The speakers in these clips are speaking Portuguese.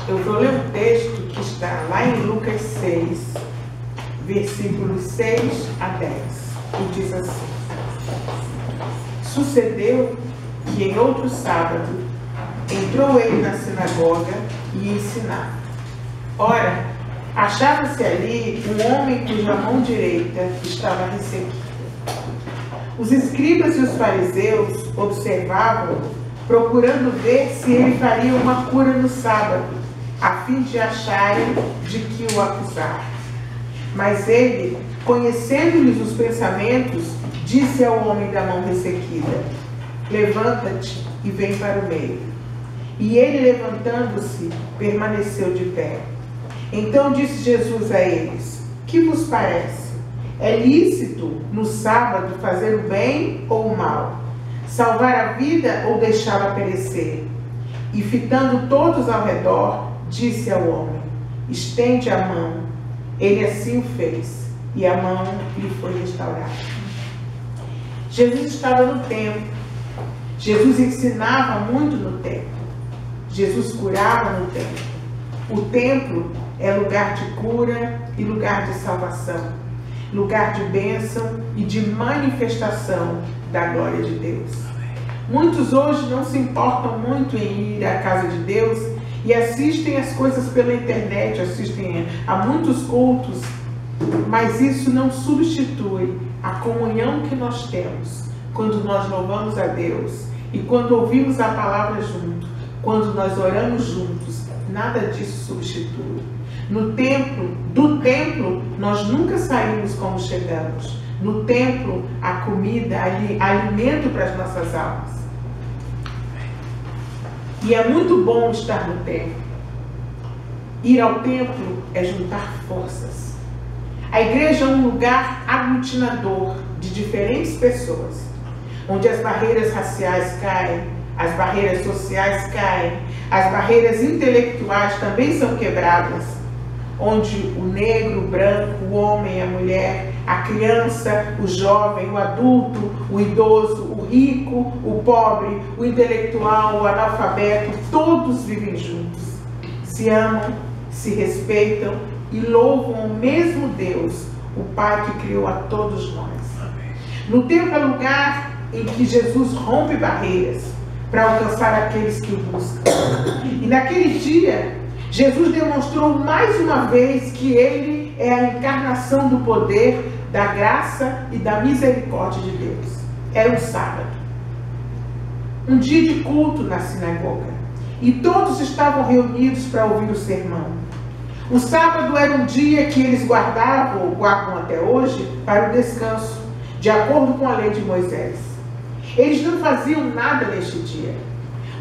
Eu vou ler um texto que está lá em Lucas 6, versículos 6 a 10, e diz assim: Sucedeu que em outro sábado entrou ele na sinagoga e ensinava. Ora, achava-se ali um homem cuja mão direita estava ressequida. Os escribas e os fariseus observavam, procurando ver se ele faria uma cura no sábado, a fim de acharem de que o acusar. Mas ele, conhecendo-lhes os pensamentos, disse ao homem da mão ressequida: Levanta-te e vem para o meio. E ele, levantando-se, permaneceu de pé. Então disse Jesus a eles: Que vos parece? É lícito no sábado fazer o bem ou o mal? Salvar a vida ou deixá-la perecer? E fitando todos ao redor, disse ao homem: Estende a mão. Ele assim o fez, e a mão lhe foi restaurada. Jesus estava no templo. Jesus ensinava muito no templo. Jesus curava no templo. O templo é lugar de cura e lugar de salvação, lugar de bênção e de manifestação da glória de Deus. Muitos hoje não se importam muito em ir à casa de Deus e assistem as coisas pela internet, assistem a muitos cultos, mas isso não substitui a comunhão que nós temos quando nós louvamos a Deus e quando ouvimos a palavra junto, quando nós oramos juntos. Nada disso substitui. Do templo, nós nunca saímos como chegamos. No templo, há comida, há alimento para as nossas almas. E é muito bom estar no templo. Ir ao templo é juntar forças. A igreja é um lugar aglutinador de diferentes pessoas, onde as barreiras raciais caem, as barreiras sociais caem, as barreiras intelectuais também são quebradas, onde o negro, o branco, o homem, a mulher, a criança, o jovem, o adulto, o idoso, o rico, o pobre, o intelectual, o analfabeto, todos vivem juntos, se amam, se respeitam e louvam o mesmo Deus, o Pai que criou a todos nós. No templo é lugar em que Jesus rompe barreiras para alcançar aqueles que o buscam. E naquele dia, Jesus demonstrou mais uma vez que ele é a encarnação do poder, da graça e da misericórdia de Deus. Era um sábado, um dia de culto na sinagoga, e todos estavam reunidos para ouvir o sermão. O sábado era um dia que eles guardam até hoje, para o descanso, de acordo com a lei de Moisés. Eles não faziam nada neste dia.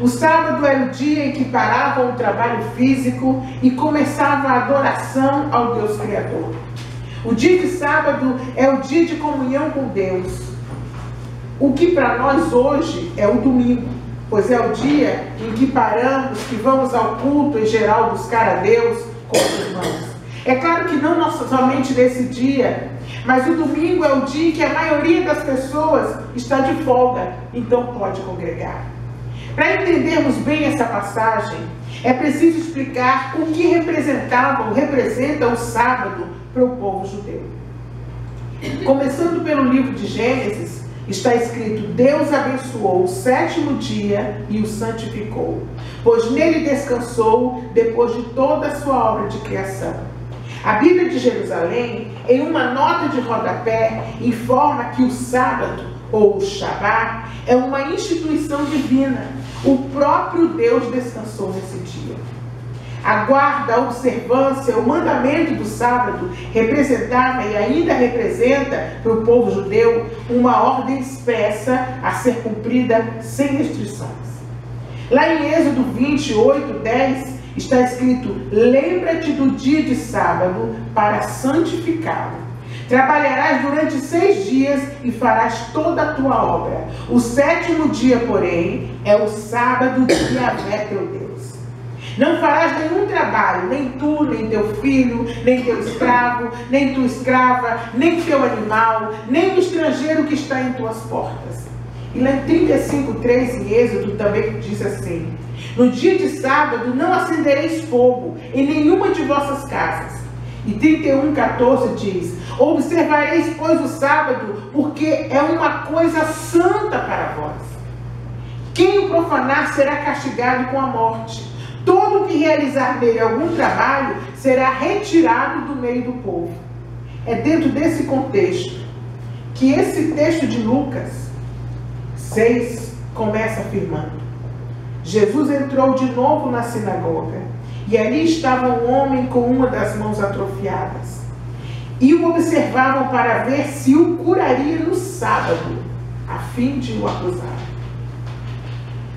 O sábado era o dia em que paravam o trabalho físico e começava a adoração ao Deus Criador. O dia de sábado é o dia de comunhão com Deus. O que para nós hoje é o domingo, pois é o dia em que paramos, que vamos ao culto em geral buscar a Deus com os irmãos. É claro que não somente nesse dia, mas o domingo é o dia em que a maioria das pessoas está de folga, então pode congregar. Para entendermos bem essa passagem, é preciso explicar o que representa o sábado para o povo judeu. Começando pelo livro de Gênesis, está escrito: Deus abençoou o sétimo dia e o santificou, pois nele descansou depois de toda a sua obra de criação. A Bíblia de Jerusalém, em uma nota de rodapé, informa que o sábado, ou o Shabá, é uma instituição divina. O próprio Deus descansou nesse dia. A guarda, a observância, o mandamento do sábado representava e ainda representa para o povo judeu uma ordem expressa a ser cumprida sem restrições. Lá em Êxodo 28:10 está escrito: lembra-te do dia de sábado para santificá-lo. Trabalharás durante 6 dias e farás toda a tua obra. O sétimo dia, porém, é o sábado de Yahvé teu Deus. Não farás nenhum trabalho, nem tu, nem teu filho, nem teu escravo, nem tua escrava, nem teu animal, nem o estrangeiro que está em tuas portas. E lá em 35:3 em Êxodo também diz assim: no dia de sábado não acendereis fogo em nenhuma de vossas casas. E 31:14 diz: observareis, pois, o sábado, porque é uma coisa santa para vós. Quem o profanar será castigado com a morte. Todo que realizar nele algum trabalho será retirado do meio do povo. É dentro desse contexto que esse texto de Lucas 6 começa afirmando: Jesus entrou de novo na sinagoga, e ali estava um homem com uma das mãos atrofiadas. E o observavam para ver se o curaria no sábado, a fim de o acusar.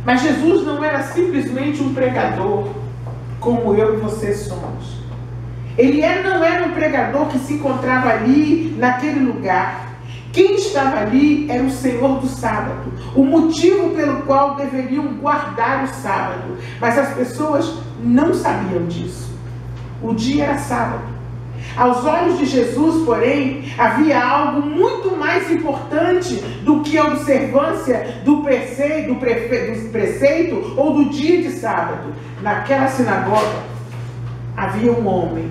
Mas Jesus não era simplesmente um pregador, como eu e você somos. Ele não era um pregador que se encontrava ali, naquele lugar. Quem estava ali era o Senhor do sábado, o motivo pelo qual deveriam guardar o sábado. Mas as pessoas não sabiam disso. O dia era sábado. Aos olhos de Jesus, porém, havia algo muito mais importante do que a observância do preceito ou do dia de sábado. Naquela sinagoga havia um homem,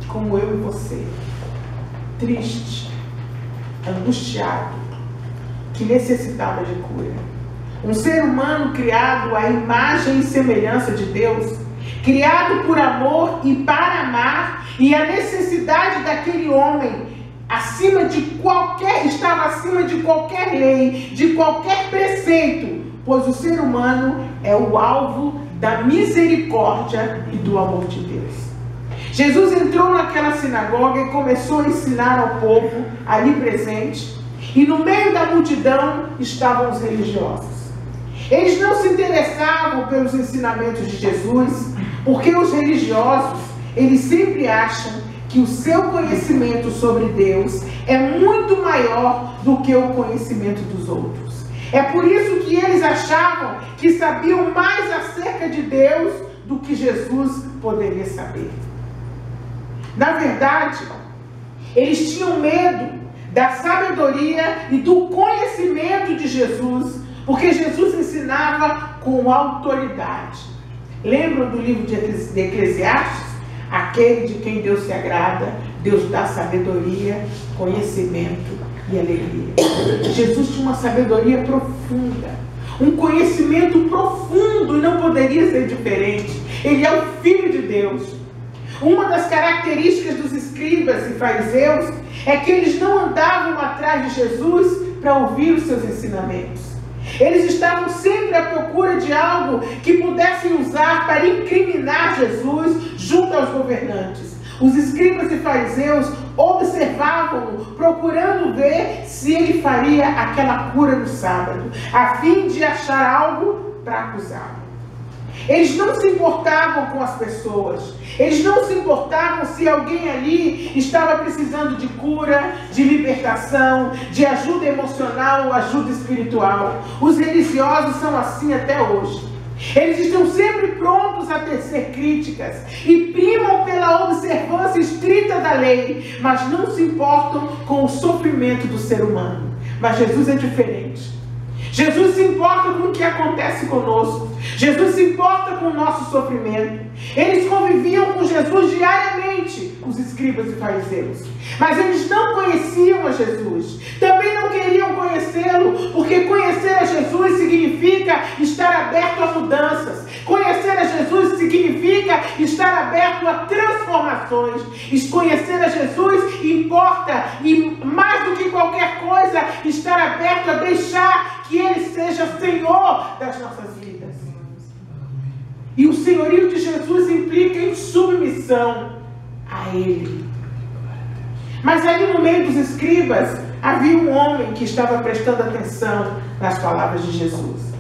como eu e você, triste, angustiado, que necessitava de cura. Um ser humano criado à imagem e semelhança de Deus, criado por amor e para amar, e a necessidade daquele homem estava acima de qualquer lei, de qualquer preceito, pois o ser humano é o alvo da misericórdia e do amor de Deus. Jesus entrou naquela sinagoga e começou a ensinar ao povo ali presente, e no meio da multidão estavam os religiosos. Eles não se interessavam pelos ensinamentos de Jesus, porque os religiosos, eles sempre acham que o seu conhecimento sobre Deus é muito maior do que o conhecimento dos outros. É por isso que eles achavam que sabiam mais acerca de Deus do que Jesus poderia saber. Na verdade, eles tinham medo da sabedoria e do conhecimento de Jesus, porque Jesus ensinava com autoridade. Lembram do livro de Eclesiastes? Aquele de quem Deus se agrada, Deus dá sabedoria, conhecimento e alegria. Jesus tinha uma sabedoria profunda, um conhecimento profundo, e não poderia ser diferente. Ele é o Filho de Deus. Uma das características dos escribas e fariseus é que eles não andavam atrás de Jesus para ouvir os seus ensinamentos. Eles estavam sempre à procura de algo que pudessem usar para incriminar Jesus junto aos governantes. Os escribas e fariseus observavam-no, procurando ver se ele faria aquela cura no sábado, a fim de achar algo para acusá-lo. Eles não se importavam com as pessoas. Eles não se importavam se alguém ali estava precisando de cura, de libertação, de ajuda emocional ou ajuda espiritual. Os religiosos são assim até hoje. Eles estão sempre prontos a tecer críticas e primam pela observância estrita da lei, mas não se importam com o sofrimento do ser humano. Mas Jesus é diferente. Jesus se importa com o que acontece conosco. Jesus se importa com o nosso sofrimento. Eles conviviam com Jesus diariamente, os escribas e fariseus. Mas eles não conheciam a Jesus. Também não queriam conhecê-lo, porque conhecer a Jesus significa estar aberto a mudanças. Conhecer a Jesus significa estar aberto a transformações. Conhecer a Jesus importa, e mais do que qualquer coisa, estar aberto a deixar que Ele seja Senhor das nossas vidas. E o senhorio de Jesus implica em submissão a Ele. Mas ali no meio dos escribas havia um homem que estava prestando atenção nas palavras de Jesus.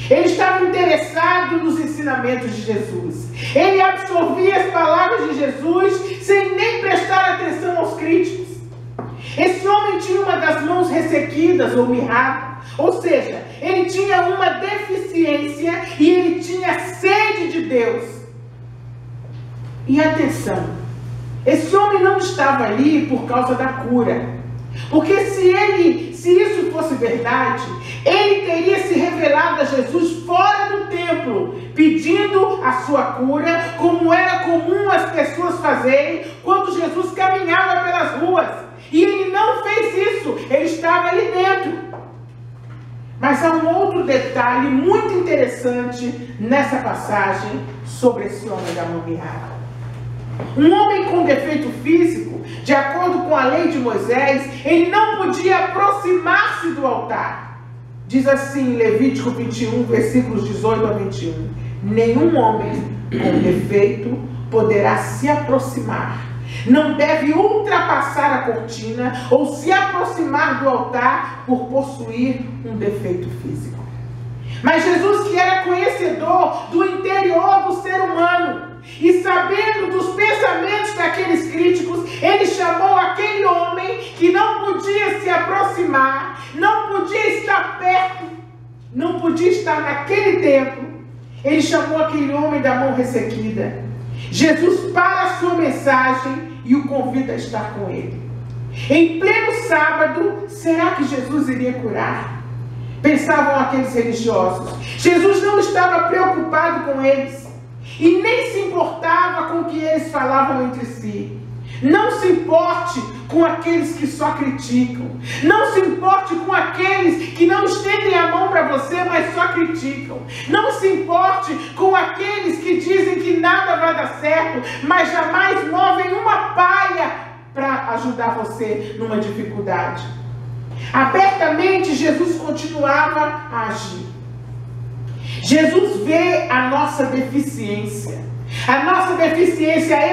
Ele estava interessado nos ensinamentos de Jesus. Ele absorvia as palavras de Jesus sem nem prestar atenção aos críticos. Esse homem tinha uma das mãos ressequidas ou mirrada. Ou seja, ele tinha uma deficiência e ele tinha sede de Deus. E atenção, esse homem não estava ali por causa da cura. Porque se isso fosse verdade, ele teria se revelado a Jesus fora do templo, pedindo a sua cura, como era comum as pessoas fazerem quando Jesus caminhava pelas ruas. E ele não fez isso, ele estava ali dentro. Mas há um outro detalhe muito interessante nessa passagem sobre esse homem da mão mirrada. Um homem com defeito físico, de acordo com a lei de Moisés, ele não podia aproximar-se do altar. Diz assim, Levítico 21, versículos 18 a 21. Nenhum homem com defeito poderá se aproximar. Não deve ultrapassar a cortina ou se aproximar do altar por possuir um defeito físico. Mas Jesus, que era conhecedor do interior do ser humano, e sabendo dos pensamentos daqueles críticos, ele chamou aquele homem que não podia se aproximar, não podia estar perto, não podia estar naquele templo. Ele chamou aquele homem da mão ressequida. Jesus para a sua mensagem e o convida a estar com ele. Em pleno sábado, será que Jesus iria curar? Pensavam aqueles religiosos. Jesus não estava preocupado com eles. E nem se importava com o que eles falavam entre si. Não se importe com aqueles que só criticam. Não se importe com aqueles que não estendem a mão para você, mas só criticam. Não se importe com aqueles que dizem que nada vai dar certo, mas jamais movem uma palha para ajudar você numa dificuldade. Abertamente, Jesus continuava a agir. Jesus vê a nossa deficiência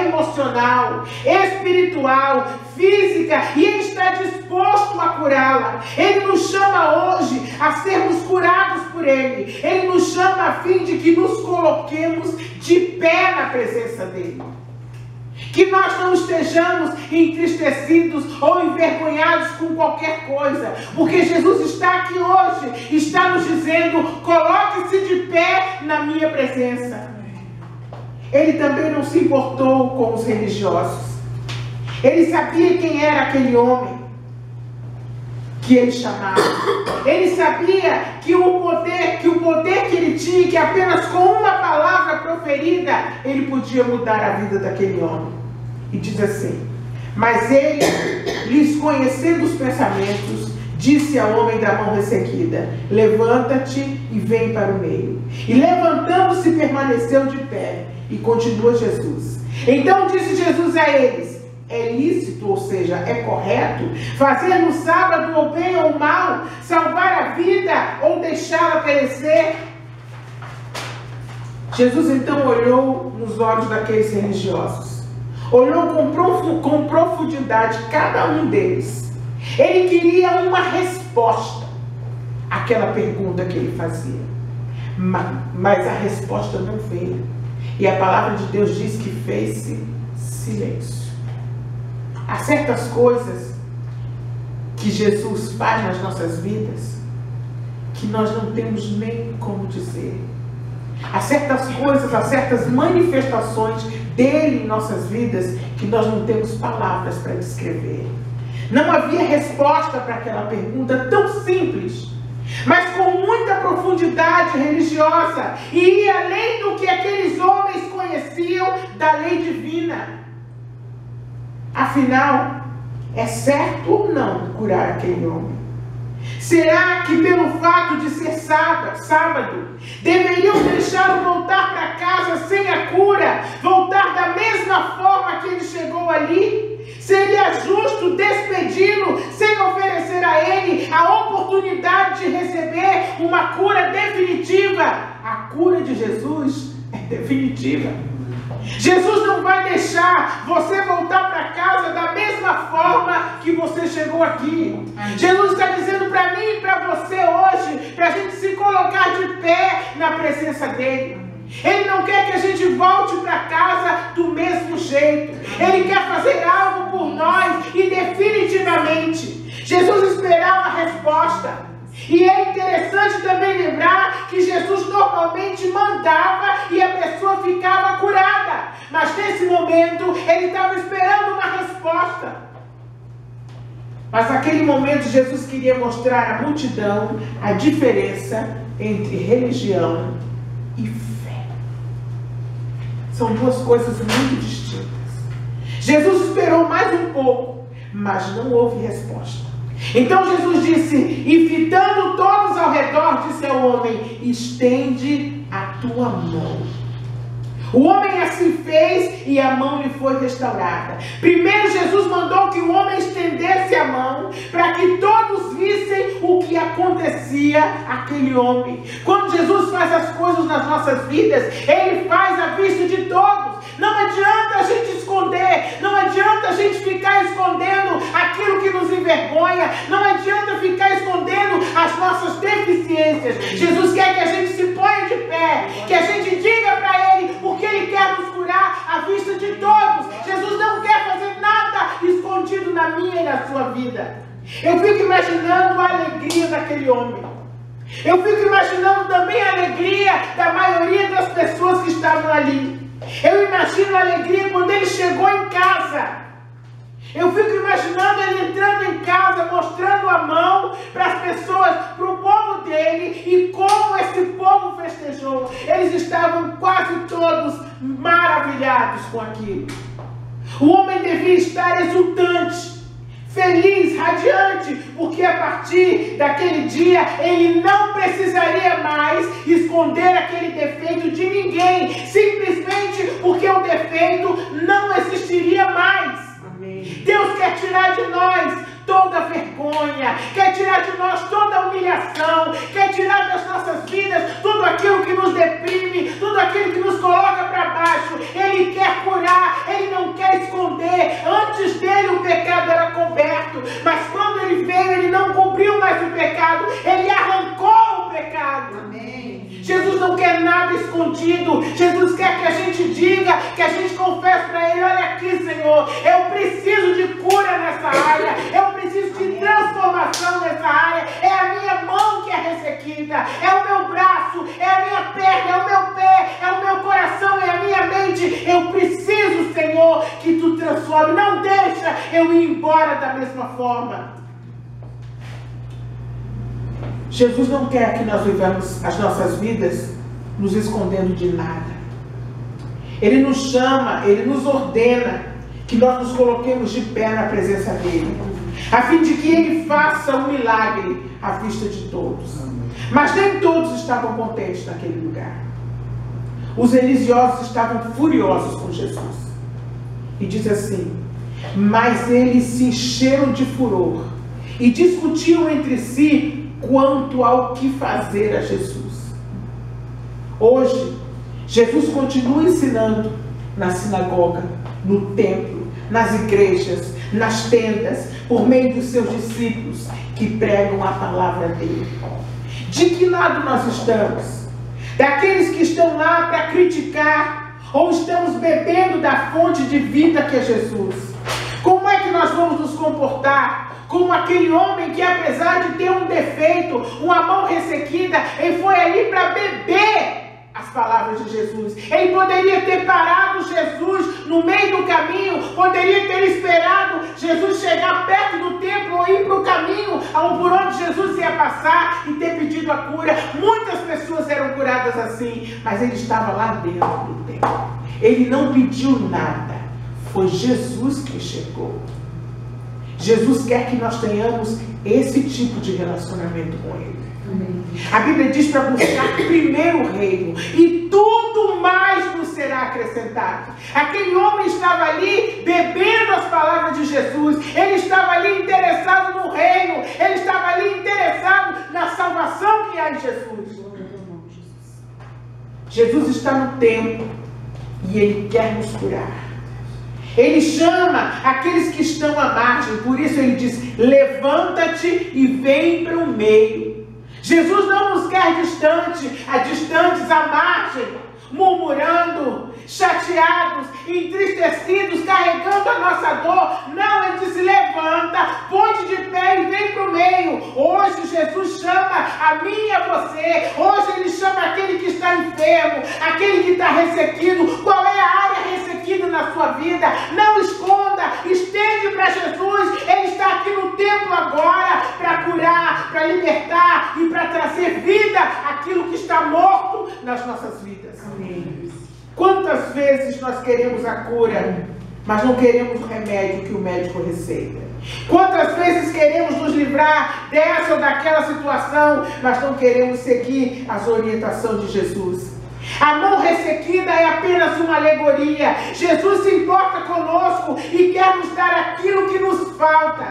emocional, espiritual, física, e Ele está disposto a curá-la. Ele nos chama hoje a sermos curados por Ele. Ele nos chama a fim de que nos coloquemos de pé na presença dEle. Que nós não estejamos entristecidos ou envergonhados com qualquer coisa, porque Jesus está aqui hoje, está nos dizendo: coloque-se de pé na minha presença. Ele também não se importou com os religiosos. Ele sabia quem era aquele homem que ele chamava. Ele sabia que o poder que ele tinha, que apenas com uma palavra proferida, ele podia mudar a vida daquele homem. E diz assim: mas ele, lhes conhecendo os pensamentos, disse ao homem da mão ressequida: levanta-te e vem para o meio. E levantando-se, permaneceu de pé. E continua Jesus. Então disse Jesus a eles: é lícito, ou seja, é correto, fazer no sábado o bem ou o mal, salvar a vida ou deixá-la perecer? Jesus então olhou nos olhos daqueles religiosos, olhou com profundidade cada um deles. Ele queria uma resposta àquela pergunta que ele fazia, mas a resposta não veio. E a palavra de Deus diz que fez-se silêncio. Há certas coisas que Jesus faz nas nossas vidas que nós não temos nem como dizer. Há certas coisas, há certas manifestações dele em nossas vidas que nós não temos palavras para descrever. Não havia resposta para aquela pergunta tão simples, mas com muita profundidade religiosa, e ia além do que aqueles homens conheciam da lei divina. Afinal, é certo ou não curar aquele homem? Será que pelo fato de ser sábado, deveriam deixá-lo voltar para casa sem a cura, voltar da mesma forma que ele chegou ali? Seria justo despedi-lo sem oferecer a ele a oportunidade de receber uma cura definitiva? A cura de Jesus é definitiva. Jesus não vai deixar você voltar para casa da mesma forma que você chegou aqui. Jesus está dizendo para mim e para você hoje, para a gente se colocar de pé na presença dele. Ele não quer que a gente volte para casa do mesmo jeito. Ele quer fazer algo por nós e definitivamente. Jesus esperava a resposta. E é interessante também lembrar que Jesus normalmente mandava e a pessoa ficava curada. Mas nesse momento ele estava esperando uma resposta. Mas naquele momento Jesus queria mostrar à multidão a diferença entre religião e fé. São duas coisas muito distintas. Jesus esperou mais um pouco, mas não houve resposta. Então Jesus disse, e fitando todos ao redor, disse ao homem, estende a tua mão. O homem assim fez e a mão lhe foi restaurada. Primeiro Jesus mandou que o homem estendesse a mão para que todos vissem o que acontecia àquele homem. Quando Jesus faz as coisas nas nossas vidas, Ele faz à vista de todos. Não adianta a gente esconder, não adianta a gente ficar escondendo aquilo que nos envergonha, não adianta ficar escondendo as nossas deficiências. Jesus quer que a gente se ponha de pé, que a gente diga para Ele o que Ele quer nos curar à vista de todos. Jesus não quer fazer nada escondido na minha e na sua vida. Eu fico imaginando a alegria daquele homem. Eu fico imaginando também a alegria da maioria das pessoas que estavam ali. Eu imagino a alegria quando ele chegou em casa. Eu fico imaginando ele entrando em casa, mostrando a mão para as pessoas, para o povo dele, e como esse povo festejou. Eles estavam quase todos maravilhados com aquilo. O homem devia estar exultante, feliz, radiante, porque a partir daquele dia ele não precisaria mais esconder aquele defeito de ninguém, simplesmente porque o defeito não existiria mais. Amém. Deus quer tirar de nós toda vergonha, quer tirar de nós toda humilhação, quer tirar das nossas vidas tudo aquilo que nos deprime, tudo aquilo que nos coloca para baixo. Ele quer curar, Ele não quer esconder. Antes dele o pecado era coberto, mas quando Ele veio, Ele não cobriu mais o pecado, Ele arrancou o pecado. Amém. Jesus não quer nada escondido. Jesus quer que a gente diga, que a gente confesse para Ele, olha aqui, Senhor, eu preciso de cura nessa área, eu preciso de transformação nessa área. É a minha mão que é ressequida, é o meu braço, é a minha perna, é o meu pé, é o meu coração, é a minha mente. Eu preciso, Senhor, que Tu transforme. Não deixa eu ir embora da mesma forma. Jesus não quer que nós vivamos as nossas vidas nos escondendo de nada. Ele nos chama, Ele nos ordena que nós nos coloquemos de pé na presença dEle, a fim de que Ele faça um milagre à vista de todos. Mas nem todos estavam contentes naquele lugar. Os religiosos estavam furiosos com Jesus. E diz assim, mas eles se encheram de furor e discutiam entre si quanto ao que fazer a Jesus. Hoje, Jesus continua ensinando na sinagoga, no templo, nas igrejas, nas tendas, por meio dos seus discípulos que pregam a palavra dele. De que lado nós estamos? Daqueles que estão lá para criticar, ou estamos bebendo da fonte de vida que é Jesus? Como é que nós vamos nos comportar? Como aquele homem que, apesar de ter um defeito, uma mão ressequida, ele foi ali para beber as palavras de Jesus. Ele poderia ter parado Jesus no meio do caminho, poderia ter esperado Jesus chegar perto do templo ou ir para o caminho por onde Jesus ia passar e ter pedido a cura. Muitas pessoas eram curadas assim, mas ele estava lá dentro do templo. Ele não pediu nada, foi Jesus que chegou. Jesus quer que nós tenhamos esse tipo de relacionamento com Ele. Amém. A Bíblia diz para buscar primeiro o reino e tudo mais nos será acrescentado. Aquele homem estava ali bebendo as palavras de Jesus, ele estava ali interessado no reino, ele estava ali interessado na salvação que há em Jesus. Jesus está no templo e Ele quer nos curar. Ele chama aqueles que estão à margem, por isso Ele diz, levanta-te e vem para o meio. Jesus não nos quer distantes à margem, murmurando, chateados, entristecidos, carregando a nossa dor. Não, Ele diz, levanta, ponte de pé e vem para o meio. Hoje Jesus chama a mim e a você. Hoje Ele chama aquele que está enfermo, aquele que está ressequido. Qual é a área ressequida na sua vida? Não esconda, estende para Jesus. Ele está aqui no templo agora para curar, para libertar e para trazer vida àquilo que está morto nas nossas vidas. Amém. Quantas vezes nós queremos a cura, mas não queremos o remédio que o médico receita? Quantas vezes queremos nos livrar dessa ou daquela situação, mas não queremos seguir as orientações de Jesus? A mão ressequida é apenas uma alegoria. Jesus se importa conosco e quer nos dar aquilo que nos falta.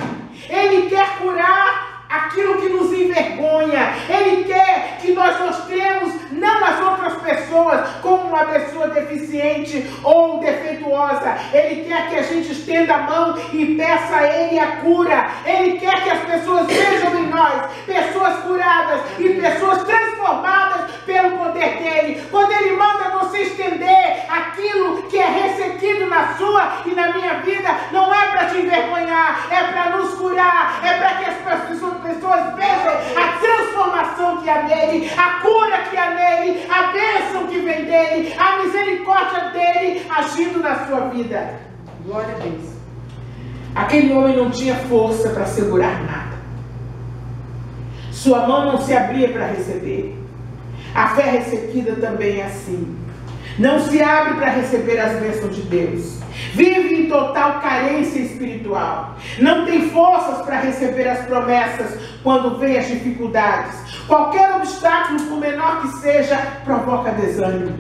Ele quer curar aquilo que nos envergonha. Ele quer que nós mostremos não as outras pessoas como uma pessoa deficiente ou defeituosa. Ele quer que a gente estenda a mão e peça a Ele a cura. Ele quer que as pessoas vejam em nós pessoas curadas e pessoas transformadas pelo poder dEle. Quando Ele manda você estender aquilo que é ressequido na sua e na minha vida, não é para te envergonhar, é para nos curar, é para que as pessoas vejam a transformação que há nele, a cura que há nele, a bênção que vem dele, a misericórdia dele agindo na sua vida. Glória a Deus. Aquele homem não tinha força para segurar nada. Sua mão não se abria para receber. A fé ressequida também é assim. Não se abre para receber as bênçãos de Deus. Vive em total carência espiritual. Não tem forças para receber as promessas quando vem as dificuldades. Qualquer obstáculo, por menor que seja, provoca desânimo.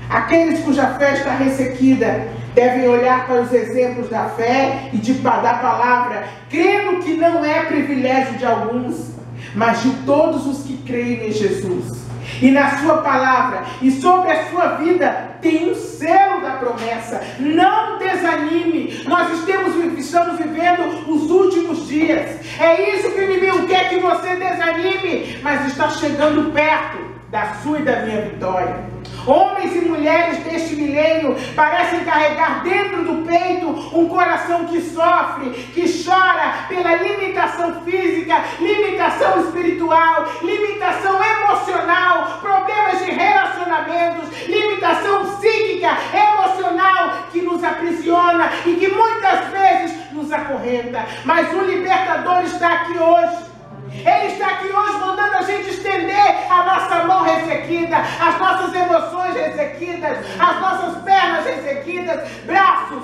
Aqueles cuja fé está ressequida devem olhar para os exemplos da fé e da palavra, crendo que não é privilégio de alguns, mas de todos os que creem em Jesus. E na sua palavra e sobre a sua vida tem um selo da promessa. Não desanime. Nós estamos vivendo os últimos dias. É isso que o inimigo quer, que você desanime, mas está chegando perto da sua e da minha vitória. Homens e mulheres deste milênio parecem carregar dentro do peito um coração que sofre, que chora pela limitação física, limitação espiritual, limitação emocional, problemas de relacionamentos, limitação psíquica, emocional, que nos aprisiona e que muitas vezes nos acorrenta. Mas o libertador está aqui hoje. Ele está aqui hoje mandando a gente estender a nossa mão ressequida, as nossas emoções ressequidas, as nossas pernas ressequidas, braços.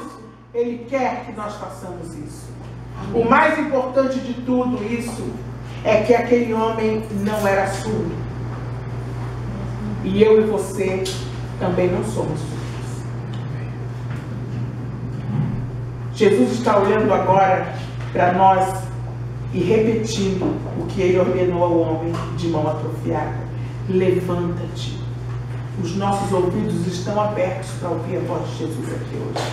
Ele quer que nós façamos isso. O mais importante de tudo isso é que aquele homem não era surdo. E eu e você também não somos surdos. Jesus está olhando agora para nós e repetindo o que ele ordenou ao homem de mão atrofiada: levanta-te. Os nossos ouvidos estão abertos para ouvir a voz de Jesus aqui hoje.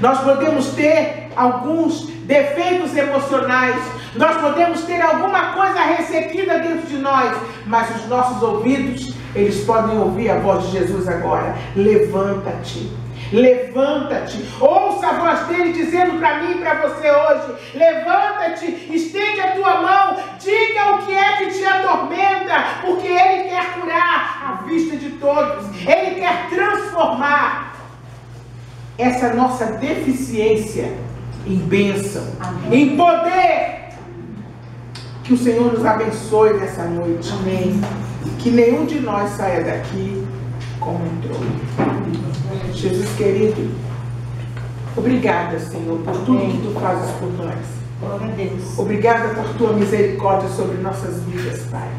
Nós podemos ter alguns defeitos emocionais, nós podemos ter alguma coisa ressequida dentro de nós, mas os nossos ouvidos, eles podem ouvir a voz de Jesus agora: levanta-te. Levanta-te. Ouça a voz dele dizendo para mim e para você hoje: levanta-te, estende a tua mão, diga o que é que te atormenta, porque ele quer curar à vista de todos. Ele quer transformar essa nossa deficiência em bênção, em poder. Que o Senhor nos abençoe nessa noite. Amém. Que nenhum de nós saia daqui como entrou. Jesus querido, obrigada, Senhor, por tudo que tu fazes por nós. Glória a Deus. Obrigada por tua misericórdia sobre nossas vidas, Pai.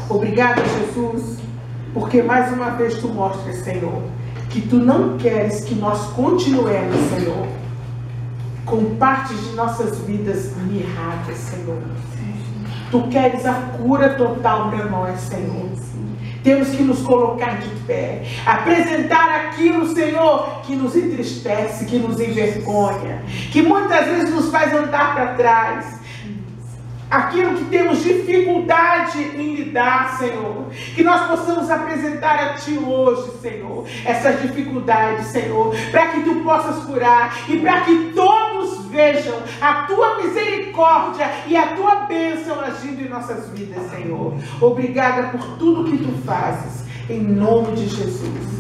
Obrigada, Jesus, porque mais uma vez tu mostras, Senhor, que tu não queres que nós continuemos, Senhor, com partes de nossas vidas mirradas, Senhor. Tu queres a cura total para nós, Senhor. Temos que nos colocar de pé, apresentar aquilo, Senhor, que nos entristece, que nos envergonha, que muitas vezes nos faz andar para trás. Aquilo que temos dificuldade em lidar, Senhor, que nós possamos apresentar a Ti hoje, Senhor, essas dificuldades, Senhor, para que Tu possas curar e para que todos vejam a Tua misericórdia e a Tua bênção agindo em nossas vidas, Senhor. Obrigada por tudo que Tu fazes, em nome de Jesus.